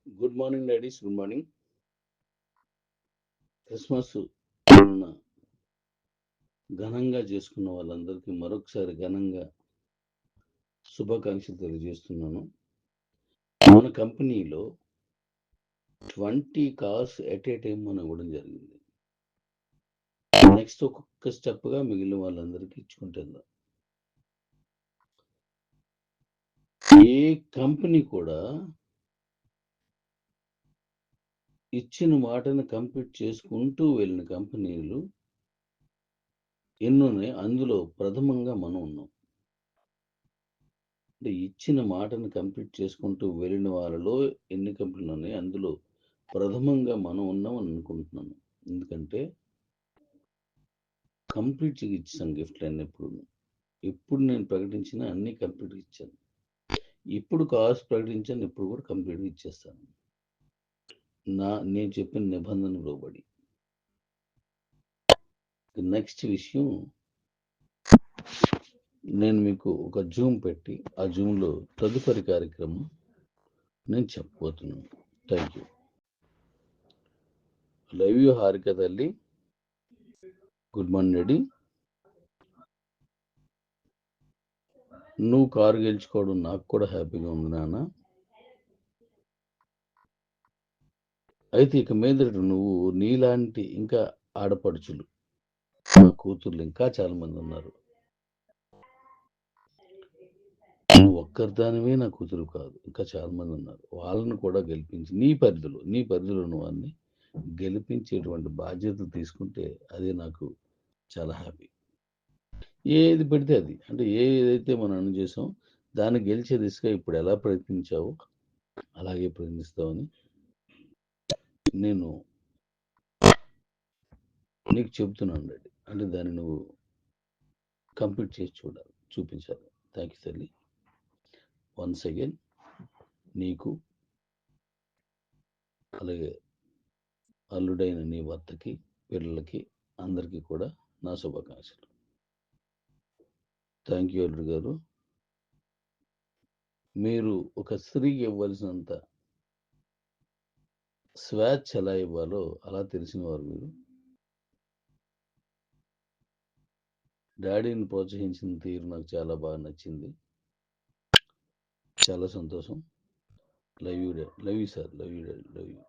Good morning ladies, good morning. Christmas మొన్న ఘనంగా చేసుకున్న వాళ్ళందరికీ మరొకసారి ఘనంగా శుభాకాంక్షలు తెలియజేస్తున్నాను. మన కంపెనీలో 20 కార్స్ ఎట్ ఏ టైం మనం ఇవ్వడం జరిగింది. నెక్స్ట్ ఒక్కొక్క స్టెప్గా మిగిలిన వాళ్ళందరికీ ఇచ్చుకుంటుందాం. ఏ కంపెనీ కూడా ఇచ్చిన మాటను కంప్లీట్ చేసుకుంటూ వెళ్ళిన కంపెనీలు ఎన్నున్నాయి. అందులో ప్రథమంగా మనం ఉన్నాం. అంటే ఇచ్చిన మాటను కంప్లీట్ చేసుకుంటూ వెళ్ళిన వాళ్ళలో ఎన్ని కంపెనీలు ఉన్నాయి, అందులో ప్రథమంగా మనం ఉన్నాం అని అనుకుంటున్నాను. ఎందుకంటే కంప్లీట్గా ఇచ్చాను గిఫ్ట్లు అన్నప్పుడు. ఎప్పుడు నేను ప్రకటించిన అన్ని కంప్లీట్గా ఇచ్చాను. ఇప్పుడు కార్స్ ప్రకటించాను, ఇప్పుడు కూడా కంప్లీట్గా ఇచ్చేస్తాను. నేను చెప్పిన నిబంధన లోబడి. నెక్స్ట్ విషయం, నేను మీకు ఒక జూమ్ పెట్టి ఆ జూమ్లో తదుపరి కార్యక్రమం నేను చెప్పబోతున్నాను. Thank you. Love you Harika తల్లి. Good morning ready. నువ్వు కారు గెలుచుకోవడం నాకు కూడా హ్యాపీగా ఉంది నాన్న. అయితే ఇక మీదట నువ్వు నీలాంటి ఇంకా ఆడపడుచులు, నా కూతుర్లు ఇంకా చాలా మంది ఉన్నారు. నువ్వు ఒక్కరిదానివే నా కూతురు కాదు, ఇంకా చాలా మంది ఉన్నారు. వాళ్ళని కూడా గెలిపించి నీ పరిధిలో నువ్వు అన్ని గెలిపించేటువంటి బాధ్యత తీసుకుంటే అదే నాకు చాలా హ్యాపీ. ఏది పెడితే అది, అంటే ఏదైతే మనం అను చేసాం దాన్ని గెలిచే దిశగా ఇప్పుడు ఎలా ప్రయత్నించావో అలాగే ప్రయత్నిస్తావని నేను నీకు చెబుతున్నాను రెడ్డి. అంటే దాన్ని నువ్వు కంప్లీట్ చేసి చూపించాలి. థ్యాంక్ యూ తల్లి. వన్స్ అగైన్ నీకు, అలాగే అల్లుడైన నీ భర్తకి, పిల్లలకి, అందరికీ కూడా నా శుభాకాంక్షలు. థ్యాంక్ యూ అల్లుడు గారు. మీరు ఒక స్త్రీకి ఇవ్వాల్సినంత స్వేచ్ఛ ఎలా ఇవ్వాలో అలా తెలిసిన వారు మీరు. డాడీని ప్రోత్సహించిన తీరు నాకు చాలా బాగా నచ్చింది. చాలా సంతోషం. Love you dad, love you sir, love you dad, love you.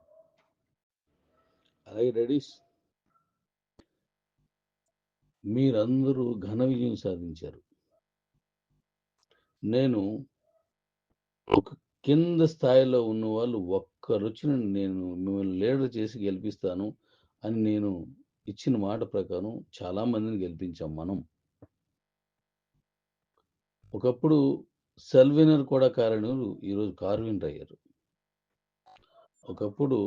అలాగే డాడీస్, మీరందరూ ఘన విజయం సాధించారు. నేను ఒక కింద స్థాయిలో ఉన్న వాళ్ళు ఒక్కరొచ్చిన నేను మిమ్మల్ని లీడర్ చేసి గెలిపిస్తాను అని నేను ఇచ్చిన మాట ప్రకారం చాలా మందిని గెలిపించాం మనం. ఒకప్పుడు సెల్ విన్నర్ కూడా కారణులు ఈరోజు కారు విన్నర్ అయ్యారు. ఒకప్పుడు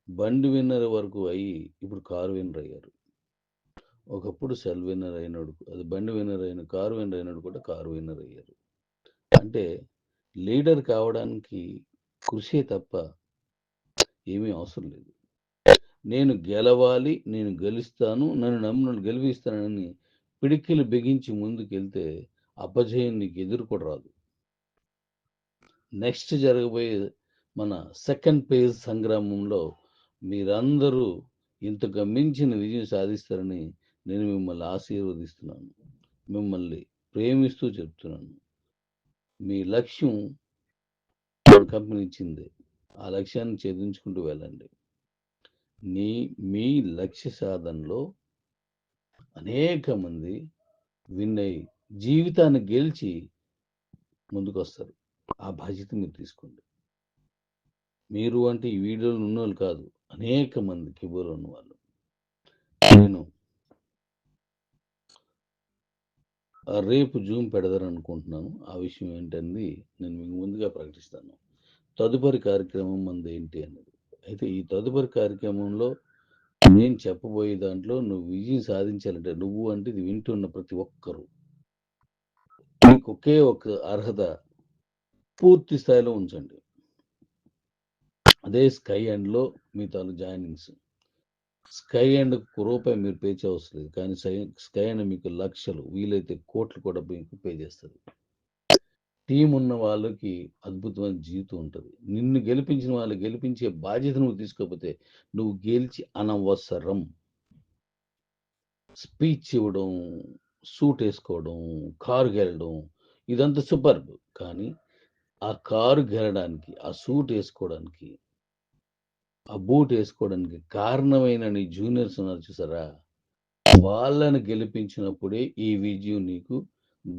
బండి విన్నర్ వరకు అయ్యి ఇప్పుడు కారు విన్నర్ అయ్యారు. ఒకప్పుడు సెల్ విన్నర్ అయినాడు, అది బండి విన్నర్ అయిన, కారు విన్నర్ అయినాడు కూడా కారు విన్నర్ అయ్యారు. అంటే లీడర్ కావడానికి కృషి తప్ప ఏమీ అవసరం లేదు. నేను గెలవాలి, నేను గెలుస్తాను, నన్ను నమ్మును గెలిపిస్తానని పిడికిలు బిగించి ముందుకెళ్తే అపజయం నీకు ఎదురు కూడా రాదు. నెక్స్ట్ జరగబోయే మన సెకండ్ పేజ్ సంగ్రామంలో మీరందరూ ఇంతకు మించిన విజయం సాధిస్తారని నేను మిమ్మల్ని ఆశీర్వదిస్తున్నాను. మిమ్మల్ని ప్రేమిస్తూ చెప్తున్నాను. మీ లక్ష్యం మన కంపెనీ ఇచ్చింది. ఆ లక్ష్యాన్ని ఛేదించుకుంటూ వెళ్ళండి. మీ లక్ష్య సాధనలో అనేక మంది విన్ అయ్యి జీవితాన్ని గెలిచి ముందుకు వస్తారు. ఆ బాధ్యత మీరు తీసుకోండి. మీరు అంటే ఈ వీడియోలో ఉన్నవాళ్ళు కాదు, అనేక మంది కిబోలో ఉన్న వాళ్ళు. నేను రేపు జూమ్ పెడదారనుకుంటున్నాను. ఆ విషయం ఏంటనేది నేను మీకు ముందుగా ప్రకటిస్తాను. తదుపరి కార్యక్రమం మంది ఏంటి అనేది. అయితే ఈ తదుపరి కార్యక్రమంలో నేను చెప్పబోయే దాంట్లో నువ్వు విజయం సాధించాలంటే, నువ్వు అంటే ఇది వింటున్న ప్రతి ఒక్కరూ, మీకు ఒకే ఒక అర్హత, పూర్తి స్థాయిలో ఉంచండి. అదే స్కై అండ్లో మీ తాలూ జాయినింగ్స్. స్కై అండ్ రూపాయి మీరు పే చేయవలసిన లేదు, కానీ స్కై అండ్ మీకు లక్షలు, వీలైతే కోట్లు కూడా మీకు పే చేస్తుంది. టీం ఉన్న వాళ్ళకి అద్భుతమైన జీవితం ఉంటుంది. నిన్ను గెలిపించిన వాళ్ళు గెలిపించే బాధ్యత నువ్వు తీసుకోకపోతే నువ్వు గెలిచి అనవసరం. స్పీచ్ ఇవ్వడం, సూట్ వేసుకోవడం, కారు గెలడం ఇదంతా సూపర్బ్. కానీ ఆ కారు గెలడానికి, ఆ సూట్ వేసుకోవడానికి, ఆ బూట్ వేసుకోవడానికి కారణమైన నీ జూనియర్స్ ఉన్నారు చూసారా, వాళ్ళని గెలిపించినప్పుడే ఈ విజయం నీకు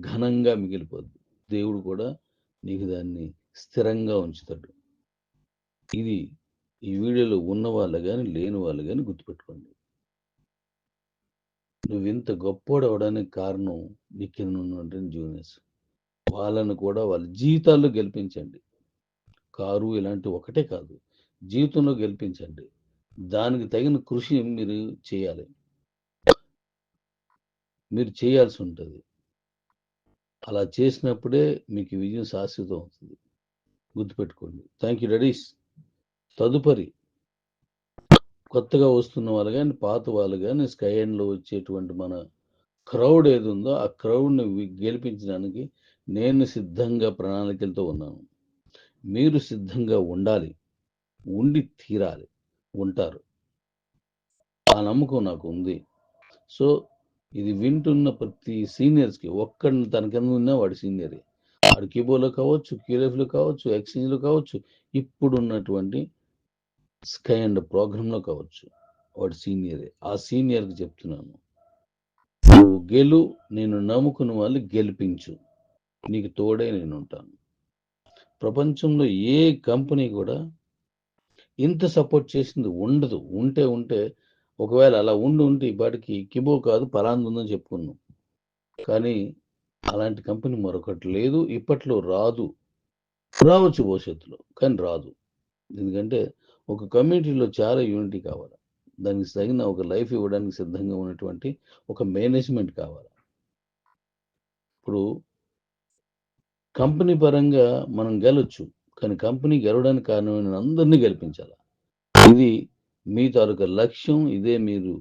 ఘనంగా మిగిలిపోద్ది. దేవుడు కూడా నీకు దాన్ని స్థిరంగా ఉంచుతాడు. ఇది ఈ వీడియోలో ఉన్న వాళ్ళు కానీ లేని వాళ్ళు కానీ గుర్తుపెట్టుకోండి. నువ్వు ఇంత గొప్పోడు అవడానికి కారణం నీ కింద ఉన్నటువంటి జూనియర్స్. వాళ్ళను కూడా వాళ్ళ జీవితాల్లో గెలిపించండి. కారు ఇలాంటి ఒకటే కాదు, జీవితంలో గెలిపించండి. దానికి తగిన కృషి మీరు చేయాలి, మీరు చేయాల్సి ఉంటుంది. అలా చేసినప్పుడే మీకు విజయం శాశ్వతం అవుతుంది. గుర్తుపెట్టుకోండి. Thank you daddy's. తదుపరి కొత్తగా వస్తున్న వాళ్ళు కానీ పాత వాళ్ళు కానీ స్కై ఎండ్లో వచ్చేటువంటి మన క్రౌడ్ ఏది ఉందో ఆ క్రౌడ్ని గెలిపించడానికి నేను సిద్ధంగా ప్రణాళికలతో ఉన్నాను. మీరు సిద్ధంగా ఉండాలి, ఉండి తీరాలి, ఉంటారు. ఆ నమ్మకం నాకు ఉంది. సో ఇది వింటున్న ప్రతి సీనియర్స్కి ఒక్కడిని తన కింద ఉన్నా వాడు సీనియరే. వాడు కీబోలో కావచ్చు, క్యూఎఫ్లో కావచ్చు, ఎక్స్చేంజ్లో కావచ్చు, ఇప్పుడు ఉన్నటువంటి స్కై అండ్ ప్రోగ్రాంలో కావచ్చు, వాడు సీనియరే. ఆ సీనియర్కి చెప్తున్నాను, నువ్వు గెలు, నేను నమ్ముకున్న వాళ్ళు గెలిపించు, నీకు తోడే నేను ఉంటాను. ప్రపంచంలో ఏ కంపెనీ కూడా ఇంత సపోర్ట్ చేసింది ఉండదు. ఉంటే ఒకవేళ అలా ఉంటే ఈ పాటికి కిబో కాదు పలాంది ఉందని చెప్పుకున్నాం. కానీ అలాంటి కంపెనీ మరొకటి లేదు, ఇప్పట్లో రాదు. రావచ్చు భవిష్యత్తులో, కానీ రాదు. ఎందుకంటే ఒక కమ్యూనిటీలో చాలా యూనిటీ కావాలి, దానికి తగిన ఒక లైఫ్ ఇవ్వడానికి సిద్ధంగా ఉన్నటువంటి ఒక మేనేజ్మెంట్ కావాలి. ఇప్పుడు కంపెనీ పరంగా మనం గెలవచ్చు, కానీ కంపెనీ గెలవడానికి కారణమైన అందరినీ గెలిపించాలి. ఇది మీ తాలూకా లక్ష్యం, ఇదే మీరు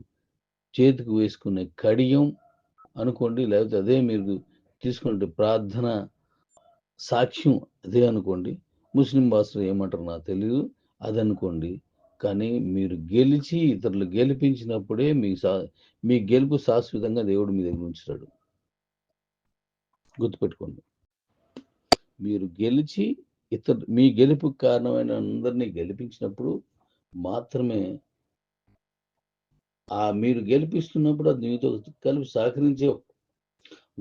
చేతికి వేసుకునే కడియం అనుకోండి, లేకపోతే అదే మీరు తీసుకునే ప్రార్థన సాక్ష్యం అదే అనుకోండి. ముస్లిం భాషలో ఏమంటారు నాకు తెలియదు, అది అనుకోండి. కానీ మీరు గెలిచి ఇతరులు గెలిపించినప్పుడే మీ గెలుపు శాశ్వతంగా దేవుడు మీ దగ్గర ఉంచుతాడు. గుర్తుపెట్టుకోండి. మీరు గెలిచి మీ గెలుపుకి కారణమైన అందరినీ గెలిపించినప్పుడు మాత్రమే మీరు గెలిపిస్తున్నప్పుడు అది మీతో కలిపి సహకరించే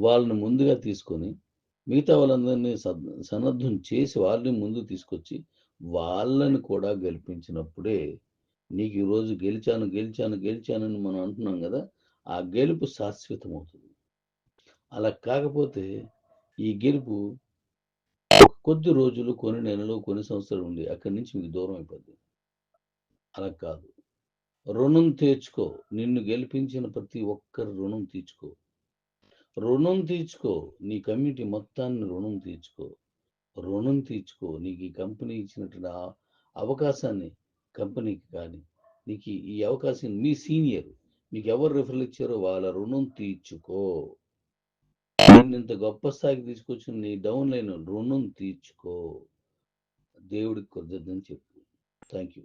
వాళ్ళని ముందుగా తీసుకొని మిగతా వాళ్ళందరినీ సన్నద్ధం చేసి వాళ్ళని ముందు తీసుకొచ్చి వాళ్ళని కూడా గెలిపించినప్పుడే నీకు ఈరోజు గెలిచానని మనం అంటున్నాం కదా, ఆ గెలుపు శాశ్వతం అవుతుంది. అలా కాకపోతే ఈ గెలుపు కొద్ది రోజులు, కొన్ని నెలలు, కొన్ని సంవత్సరాలు ఉండి అక్కడి నుంచి మీకు దూరం అయిపోద్ది. అలా కాదు, రుణం తీర్చుకో. నిన్ను గెలిపించిన ప్రతి ఒక్కరి రుణం తీర్చుకో. నీ కమ్యూనిటీ మొత్తాన్ని రుణం తీర్చుకో. నీకు ఈ కంపెనీ ఇచ్చినటువంటి అవకాశాన్ని కంపెనీకి కానీ, నీకు ఈ అవకాశం మీ సీనియర్ మీకు ఎవరు రిఫరల్ ఇచ్చారో వాళ్ళ రుణం తీర్చుకో. నేను ఇంత గొప్ప స్థాయికి తీసుకొచ్చిన నీ డౌన్ లైన్ రుణం తీర్చుకో. దేవుడికి కృతజ్ఞతలు చెప్పు. Thank you.